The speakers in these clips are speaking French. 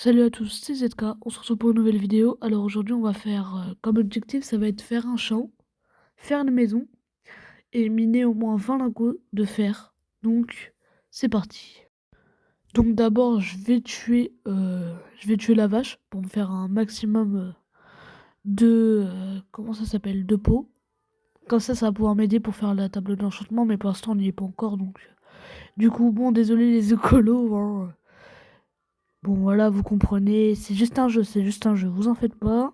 Salut à tous, c'est ZK, on se retrouve pour une nouvelle vidéo. Alors aujourd'hui on va faire, comme objectif ça va être faire un champ, faire une maison et miner au moins 20 lingots de fer. Donc c'est parti. Donc d'abord je vais tuer la vache pour me faire un maximum comment ça s'appelle, de peau. Comme ça va pouvoir m'aider pour faire la table d'enchantement, mais pour l'instant on n'y est pas encore donc. Du coup bon, désolé les écolos, hein. Bon voilà, vous comprenez, c'est juste un jeu, vous en faites pas.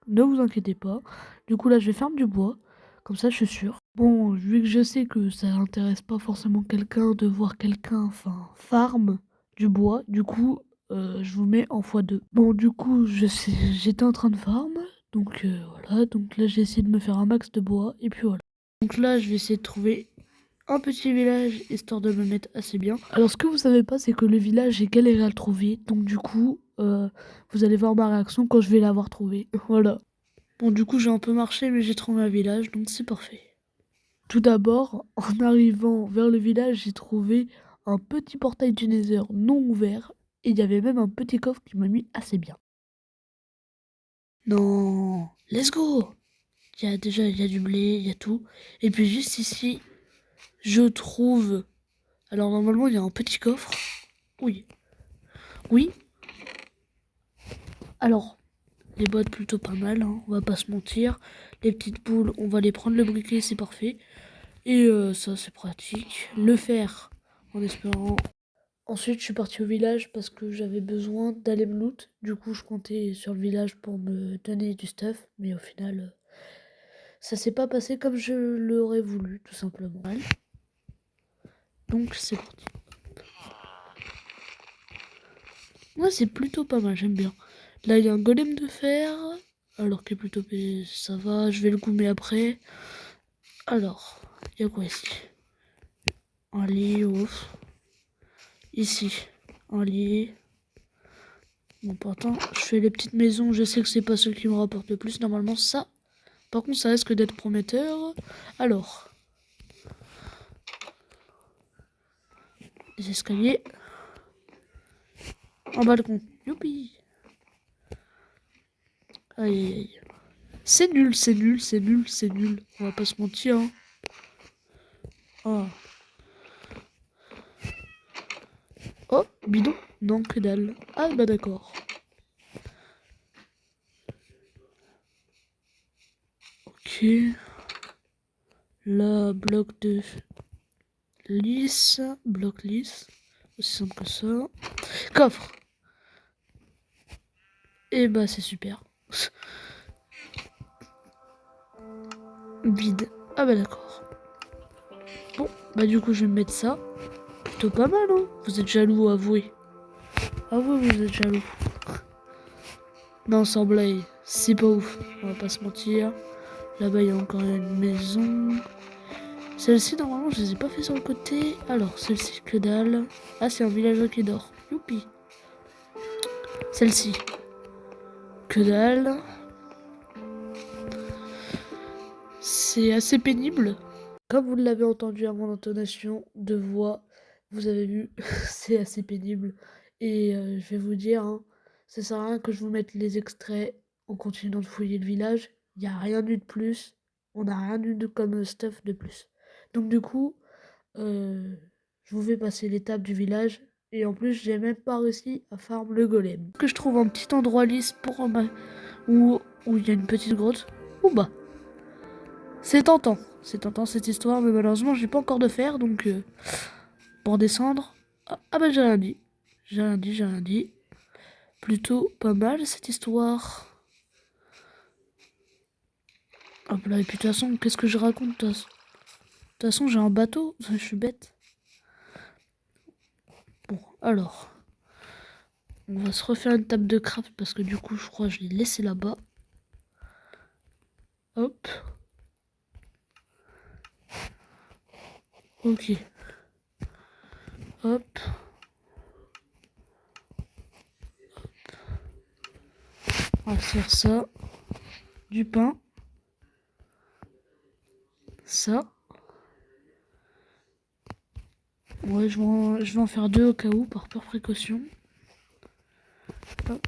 Ne vous inquiétez pas. Du coup, là, je vais faire du bois. Comme ça, je suis sûre. Bon, vu que je sais que ça intéresse pas forcément quelqu'un de voir quelqu'un, enfin, farm du bois, du coup, je vous mets en x2. Bon, du coup, j'étais en train de farm. Donc, voilà. Donc là, j'ai essayé de me faire un max de bois. Et puis voilà. Donc là, je vais essayer de trouver un petit village, histoire de me mettre assez bien. Alors, ce que vous savez pas, c'est que le village, j'ai galéré à le trouver. Donc, du coup, vous allez voir ma réaction quand je vais l'avoir trouvé. Voilà. Bon, du coup, j'ai un peu marché, mais j'ai trouvé un village, donc c'est parfait. Tout d'abord, en arrivant vers le village, j'ai trouvé un petit portail du Nether non ouvert, et il y avait même un petit coffre qui m'a mis assez bien. Non, let's go! Il y a du blé, il y a tout. Et puis juste ici, je trouve... Alors normalement, il y a un petit coffre. Oui, oui. Alors, les boîtes plutôt pas mal, hein, on va pas se mentir. Les petites boules, on va les prendre le briquet, c'est parfait. Et ça, c'est pratique. Le faire, en espérant. Ensuite, je suis partie au village parce que j'avais besoin d'aller me loot. Du coup, je comptais sur le village pour me donner du stuff. Mais au final, ça s'est pas passé comme je l'aurais voulu, tout simplement. Donc, c'est parti. Moi, c'est plutôt pas mal, j'aime bien. Là, il y a un golem de fer. Alors que plutôt, ça va, je vais le goumer après. Alors, il y a quoi ici? Un lit, ouf. Ici, un lit. Bon, pourtant, je fais les petites maisons, je sais que c'est pas ce qui me rapporte le plus, normalement, ça. Par contre, ça risque d'être prometteur. Alors, les escaliers. Un balcon. Youpi! Aïe, aïe, aïe. C'est nul, c'est nul, c'est nul, c'est nul. On va pas se mentir, hein. Oh. Oh, bidon. Non, que dalle. Ah, bah d'accord. Ok. Là, bloc de lisse. Bloc lisse. Aussi simple que ça. Coffre. Et bah, c'est super. Vide. Ah bah d'accord. Bon, bah du coup, je vais me mettre ça. Plutôt pas mal, hein. Vous êtes jaloux, avouez. Avouez, vous êtes jaloux. Non, sans blague, c'est pas ouf. On va pas se mentir. Là-bas, il y a encore une maison. Celle-ci, normalement, je les ai pas fait sur le côté. Alors, celle-ci, que dalle. Ah, c'est un villageois qui dort. Youpi. Celle-ci, que dalle. C'est assez pénible. Comme vous l'avez entendu à mon intonation de voix, vous avez vu, c'est assez pénible. Et je vais vous dire, hein, ça sert à rien que je vous mette les extraits en continuant de fouiller le village. Il n'y a rien eu de plus. On n'a rien eu de comme stuff de plus. Donc du coup, euh, je vous fais passer l'étape du village. Et en plus, j'ai même pas réussi à farm le golem. Que je trouve un petit endroit lisse pour où il y a une petite grotte. Ou bah. C'est tentant cette histoire, mais malheureusement j'ai pas encore de fer, donc pour descendre. Ah bah j'ai rien dit. J'ai rien dit, j'ai rien dit. Plutôt pas mal cette histoire. Hop là, et puis de toute façon, qu'est-ce que je raconte de toute façon, j'ai un bateau, je suis bête. Bon, alors. On va se refaire une table de craft parce que du coup, je crois que je l'ai laissé là-bas. Hop. Ok. Hop. On va faire ça. Du pain. Ça. Ouais, je vais en faire deux au cas où, par pure précaution. Hop.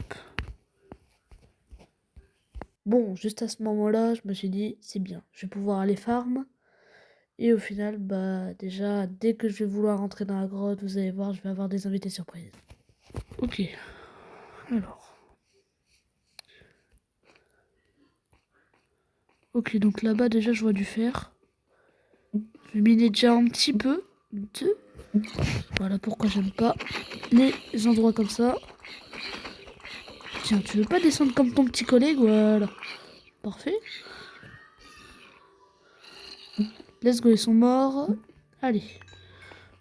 Bon, juste à ce moment-là, je me suis dit, c'est bien, je vais pouvoir aller farm. Et au final, bah déjà, dès que je vais vouloir rentrer dans la grotte, vous allez voir, je vais avoir des invités surprises. Ok. Alors. Ok, donc là-bas, déjà, je vois du fer. Je vais miner déjà un petit peu. Deux. Voilà pourquoi j'aime pas les endroits comme ça. Tiens, tu veux pas descendre comme ton petit collègue? Voilà. Parfait. Let's go, ils sont morts. Allez.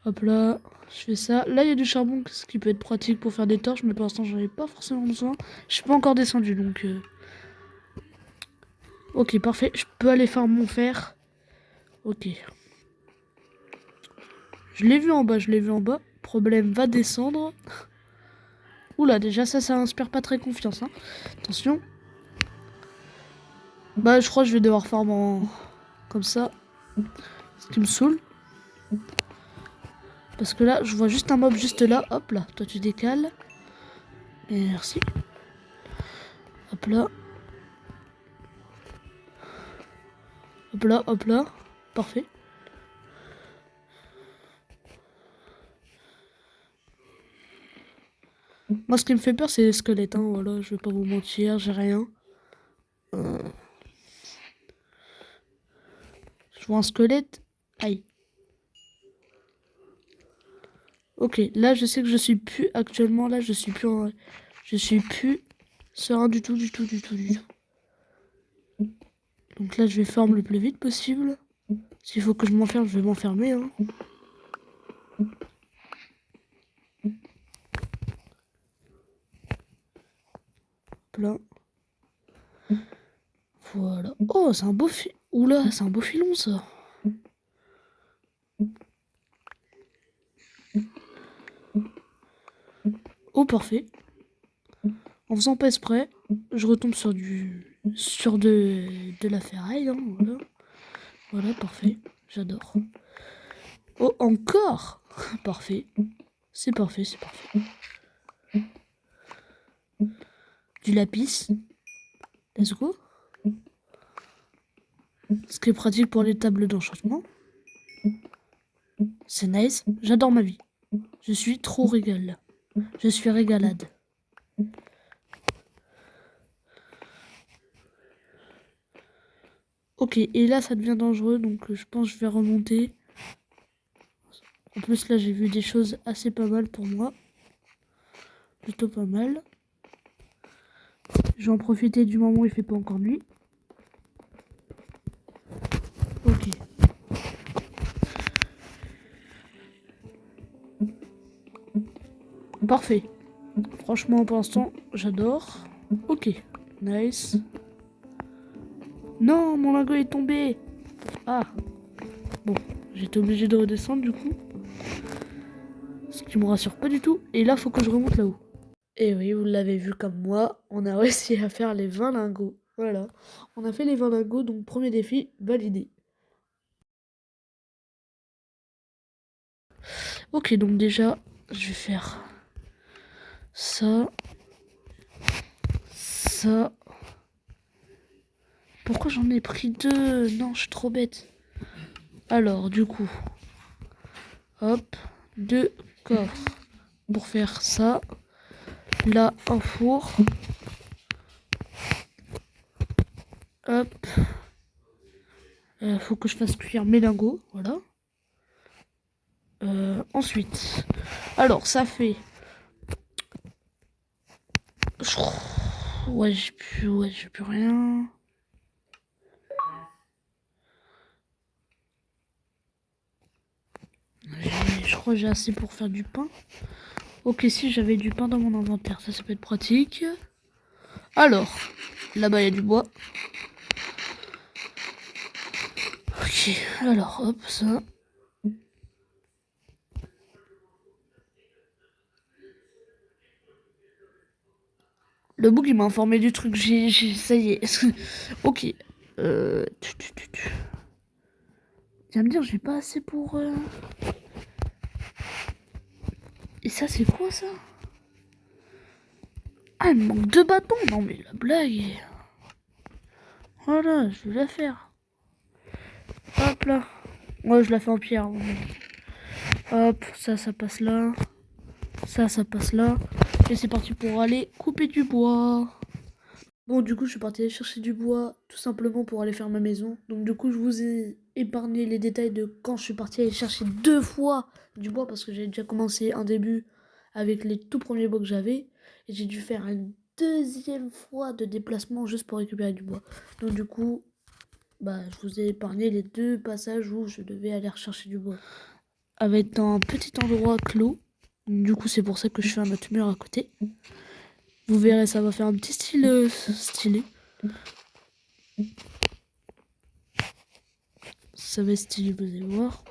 Hop là. Je fais ça. Là, il y a du charbon, ce qui peut être pratique pour faire des torches, mais pour l'instant, j'en ai pas forcément besoin. Je suis pas encore descendu, donc... Ok, parfait. Je peux aller faire mon fer. Ok. Je l'ai vu en bas, je l'ai vu en bas. Problème, va descendre. Oula, déjà, ça inspire pas très confiance, hein. Attention. Bah, je crois que je vais devoir farm en... comme ça. Ce qui me saoule. Parce que là, je vois juste un mob juste là. Hop là, toi tu décales. Merci. Hop là. Hop là, hop là. Parfait. Moi, ce qui me fait peur, c'est les squelettes, hein. Voilà, je vais pas vous mentir, j'ai rien. Je vois un squelette. Aïe. Ok, là, je sais que je suis plus... Actuellement, là, je suis plus en... Je suis plus serein du tout, du tout, du tout, du tout. Donc là, je vais farm le plus vite possible. S'il faut que je m'enferme, je vais m'enfermer, hein. Hop là. Voilà. Oh, c'est un beau filon. Oula, c'est un beau filon, ça. Oh, parfait. En faisant pas exprès, je retombe sur de la ferraille, hein, voilà. Voilà, parfait. J'adore. Oh, encore. Parfait. C'est parfait, c'est parfait. Du lapis. Let's go. Ce qui est pratique pour les tables d'enchantement. C'est nice. J'adore ma vie. Je suis trop régal. Je suis régalade. Ok, et là ça devient dangereux, donc je pense que je vais remonter. En plus là j'ai vu des choses assez pas mal pour moi. Plutôt pas mal. Je vais en profiter du moment où il fait pas encore nuit. Ok. Parfait. Franchement pour l'instant j'adore. Ok. Nice. Non, mon lingot est tombé. Ah. Bon, j'étais obligé de redescendre du coup. Ce qui me rassure pas du tout. Et là faut que je remonte là-haut. Et oui, vous l'avez vu comme moi, on a réussi à faire les 20 lingots. Voilà. On a fait les 20 lingots, donc premier défi validé. Ok, donc déjà, je vais faire ça. Ça. Pourquoi j'en ai pris deux? Non, je suis trop bête. Alors, du coup, hop, deux coffres pour faire ça. Là, un four. Hop. Faut que je fasse cuire mes lingots, voilà. Ensuite, alors ça fait... Ouais, j'ai plus rien. Je crois que j'ai assez pour faire du pain. Ok, si j'avais du pain dans mon inventaire, ça peut être pratique. Alors, là-bas il y a du bois. Ok, alors hop, ça. Le bouc il m'a informé du truc, ça y est. Ok. Viens me dire, j'ai pas assez pour... Et ça c'est quoi ça? Ah, il me manque 2 bâtons. Non, mais la blague. Voilà, je vais la faire. Hop là. Ouais, je la fais en pierre. Hop, ça passe là. Ça passe là. Et c'est parti pour aller couper du bois. Bon, du coup, je suis partie aller chercher du bois, tout simplement pour aller faire ma maison. Donc, du coup, je vous ai épargné les détails de quand je suis partie aller chercher 2 fois du bois, parce que j'avais déjà commencé un début avec les tout premiers bois que j'avais. Et j'ai dû faire une deuxième fois de déplacement juste pour récupérer du bois. Donc, du coup, bah, je vous ai épargné les 2 passages où je devais aller rechercher du bois. Avec un petit endroit clos. Du coup, c'est pour ça que je fais un autre mur à côté. Vous verrez, ça va faire un petit style stylé. Ça va être stylé, vous allez voir.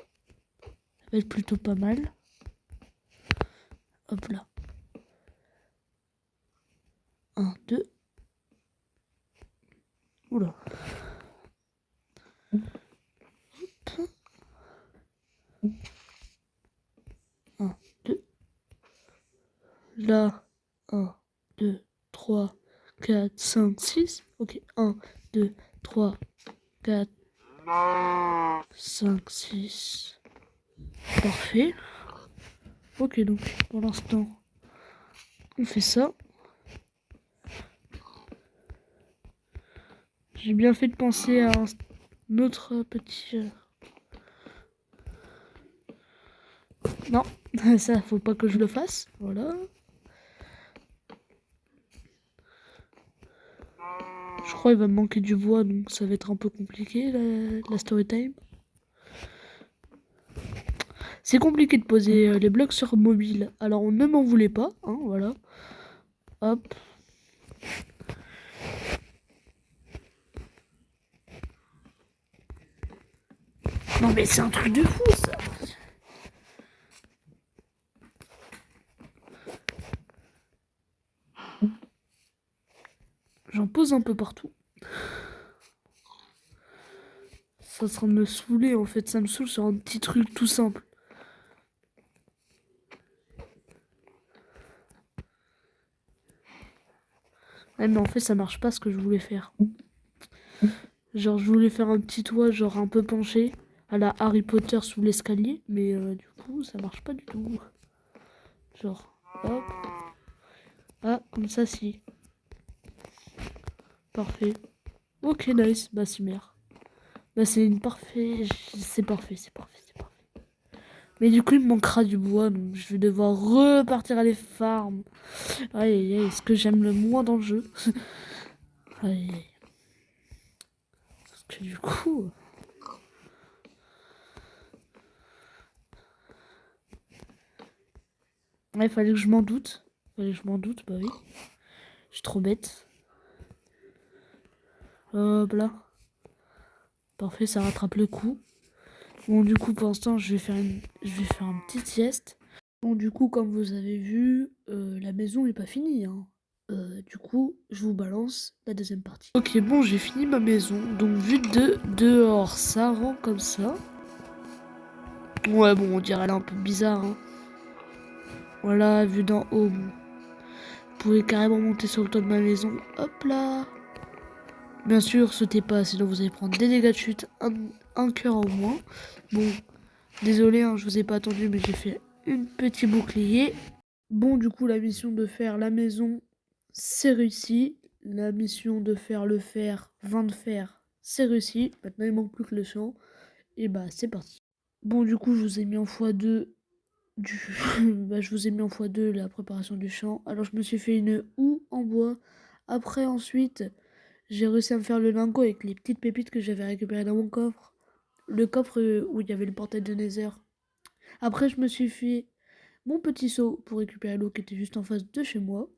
Ça va être plutôt pas mal. Hop là. 1, 2. Oula. Hop. 1, 2. Là. 1, 2, 3, 4, 5, 6. Ok. 1, 2, 3, 4, 5, 6. Parfait. Ok, donc pour l'instant, on fait ça. J'ai bien fait de penser à un autre petit... Non, ça, faut pas que je le fasse. Voilà. Je crois qu'il va me manquer du bois, donc ça va être un peu compliqué, la story time. C'est compliqué de poser les blocs sur mobile. Alors, on ne m'en voulait pas, hein, voilà. Hop. Non, mais c'est un truc de fou, ça. J'en pose un peu partout. Ça sera de me saouler, en fait. Ça me saoule sur un petit truc tout simple. Ouais, mais en fait, ça marche pas ce que je voulais faire. Genre, je voulais faire un petit toit, genre un peu penché, à la Harry Potter sous l'escalier. Mais du coup, ça marche pas du tout. Genre, hop. Ah, comme ça, si. Parfait. Ok, nice. Bah, c'est merde. Bah, c'est une parfait. C'est parfait, c'est parfait, c'est parfait. Mais du coup, il me manquera du bois, donc je vais devoir repartir à les farms. Aïe, aïe, aïe, ce que j'aime le moins dans le jeu. Aïe, aïe. Parce que du coup. Ouais, fallait que je m'en doute. Fallait que je m'en doute, bah oui. Je suis trop bête. Hop là. Parfait, ça rattrape le coup. Bon, du coup, pour l'instant, je vais faire un petit sieste. Bon, du coup, comme vous avez vu, la maison est pas finie, hein. Du coup, je vous balance la deuxième partie. Ok, bon, j'ai fini ma maison. Donc, vue de dehors, ça rend comme ça. Ouais, bon, on dirait elle est un peu bizarre, hein. Voilà, vue d'en haut, bon. Vous pouvez carrément monter sur le toit de ma maison. Hop là. Bien sûr, sautez pas, sinon vous allez prendre des dégâts de chute, un cœur au moins. Bon, désolé, hein, je vous ai pas attendu, mais j'ai fait une petite bouclier. Bon, du coup, la mission de faire la maison, c'est réussi. La mission de faire le fer, 20 de fer, c'est réussi. Maintenant, il manque plus que le champ. Et bah, c'est parti. Bon, du coup, je vous ai mis en x2 je vous ai mis en x2 la préparation du champ. Alors, je me suis fait une houe en bois. Après, ensuite, j'ai réussi à me faire le lingot avec les petites pépites que j'avais récupérées dans mon coffre. Le coffre où il y avait le portail de Nether. Après, je me suis fait mon petit seau pour récupérer l'eau qui était juste en face de chez moi.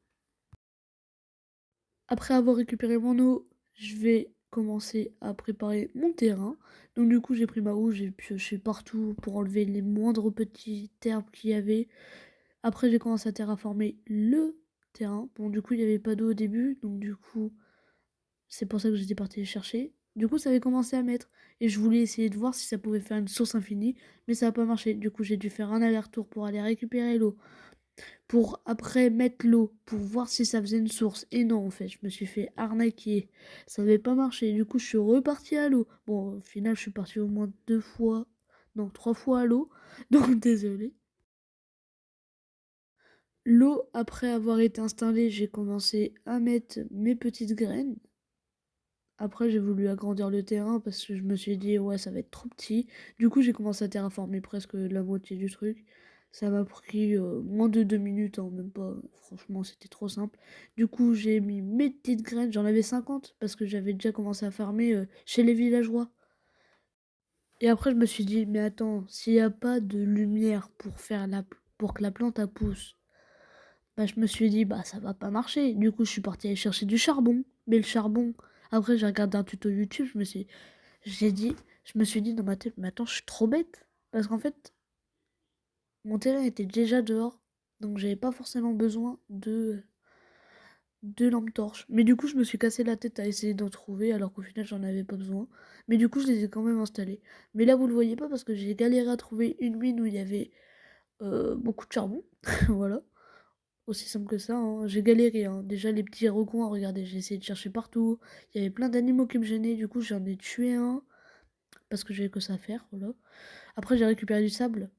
Après avoir récupéré mon eau, je vais commencer à préparer mon terrain. Donc du coup, j'ai pris ma houe, j'ai pioché partout pour enlever les moindres petits herbes qu'il y avait. Après, j'ai commencé à terraformer le terrain. Bon, du coup, il n'y avait pas d'eau au début, donc du coup, c'est pour ça que j'étais partie les chercher. Du coup, ça avait commencé à mettre. Et je voulais essayer de voir si ça pouvait faire une source infinie, mais ça n'a pas marché. Du coup, j'ai dû faire un aller-retour pour aller récupérer l'eau pour après mettre l'eau, pour voir si ça faisait une source. Et non, en fait, je me suis fait arnaquer. Ça n'avait pas marché. Du coup, je suis reparti à l'eau. Bon, au final, je suis parti au moins 2 fois, non, 3 fois à l'eau. Donc, désolé. L'eau, après avoir été installée, j'ai commencé à mettre mes petites graines. Après, j'ai voulu agrandir le terrain parce que je me suis dit, ouais, ça va être trop petit. Du coup, j'ai commencé à terraformer presque la moitié du truc. Ça m'a pris moins de 2 minutes, hein, même pas. Franchement, c'était trop simple. Du coup, j'ai mis mes petites graines. J'en avais 50 parce que j'avais déjà commencé à farmer chez les villageois. Et après, je me suis dit, mais attends, s'il n'y a pas de lumière pour que la plante elle pousse, bah, je me suis dit, bah, ça va pas marcher. Du coup, je suis partie aller chercher du charbon. Mais le charbon, après, j'ai regardé un tuto YouTube, j'ai dit, je me suis dit dans ma tête, mais attends, je suis trop bête. Parce qu'en fait, mon terrain était déjà dehors. Donc, j'avais pas forcément besoin de lampes torches. Mais du coup, je me suis cassé la tête à essayer d'en trouver, alors qu'au final, j'en avais pas besoin. Mais du coup, je les ai quand même installés. Mais là, vous le voyez pas parce que j'ai galéré à trouver une mine où il y avait beaucoup de charbon. Voilà. Aussi simple que ça, hein. J'ai galéré, hein. Déjà, les petits recoins, regardez, j'ai essayé de chercher partout. Il y avait plein d'animaux qui me gênaient, du coup, j'en ai tué un. Parce que j'avais que ça à faire, voilà. Après, j'ai récupéré du sable.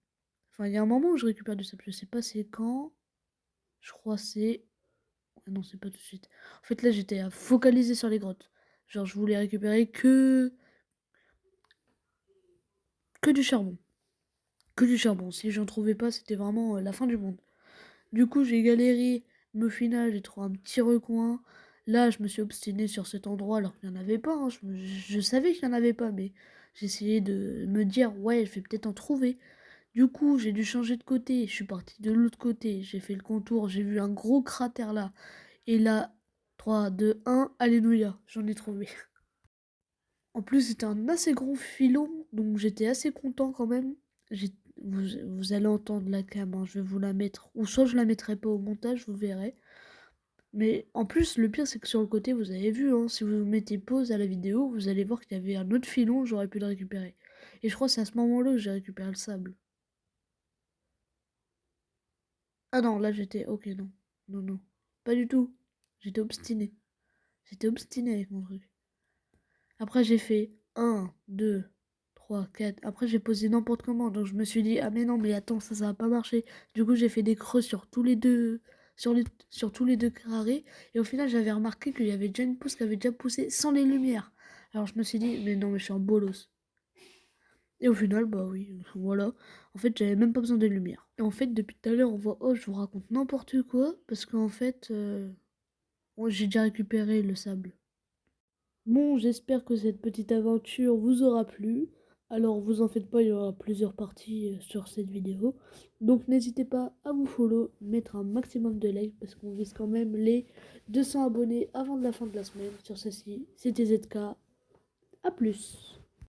Enfin, il y a un moment où je récupère du sable, je sais pas c'est quand. Je crois c'est. Ah non, c'est pas tout de suite. En fait, là, j'étais à focaliser sur les grottes. Genre, je voulais récupérer que du charbon. Que du charbon. Si j'en trouvais pas, c'était vraiment la fin du monde. Du coup, j'ai galéré, mais au final, j'ai trouvé un petit recoin. Là, je me suis obstinée sur cet endroit alors qu'il n'y en avait pas, hein. Je savais qu'il n'y en avait pas, mais j'essayais de me dire, ouais, je vais peut-être en trouver. Du coup, j'ai dû changer de côté. Je suis partie de l'autre côté. J'ai fait le contour. J'ai vu un gros cratère là. Et là, 3, 2, 1, alléluia, j'en ai trouvé. En plus, c'était un assez gros filon, donc j'étais assez content quand même. J'ai- vous allez entendre la cam, hein, je vais vous la mettre. Ou soit je la mettrai pas au montage, vous verrez. Mais en plus, le pire, c'est que sur le côté, vous avez vu, hein, si vous mettez pause à la vidéo, vous allez voir qu'il y avait un autre filon, j'aurais pu le récupérer. Et je crois que c'est à ce moment-là que j'ai récupéré le sable. Ah non, là j'étais. Ok, non. Non, non. Pas du tout. J'étais obstiné. J'étais obstiné avec mon truc. Après, j'ai fait un 2 3 4. Après, j'ai posé n'importe comment. Donc, je me suis dit, ah, mais non, mais attends, ça va pas marcher. Du coup, j'ai fait des creux sur tous les deux. Sur tous les deux carrés. Et au final, j'avais remarqué qu'il y avait déjà une pousse qui avait déjà poussé sans les lumières. Alors, je me suis dit, mais non, mais je suis un bolos. Et au final, bah oui, voilà. En fait, j'avais même pas besoin de lumière. Et en fait, depuis tout à l'heure, on voit, oh, je vous raconte n'importe quoi. Parce qu'en fait, j'ai déjà récupéré le sable. Bon, j'espère que cette petite aventure vous aura plu. Alors, vous en faites pas, il y aura plusieurs parties sur cette vidéo. Donc, n'hésitez pas à vous follow, mettre un maximum de likes parce qu'on vise quand même les 200 abonnés avant de la fin de la semaine sur ceci. C'était ZK. À plus.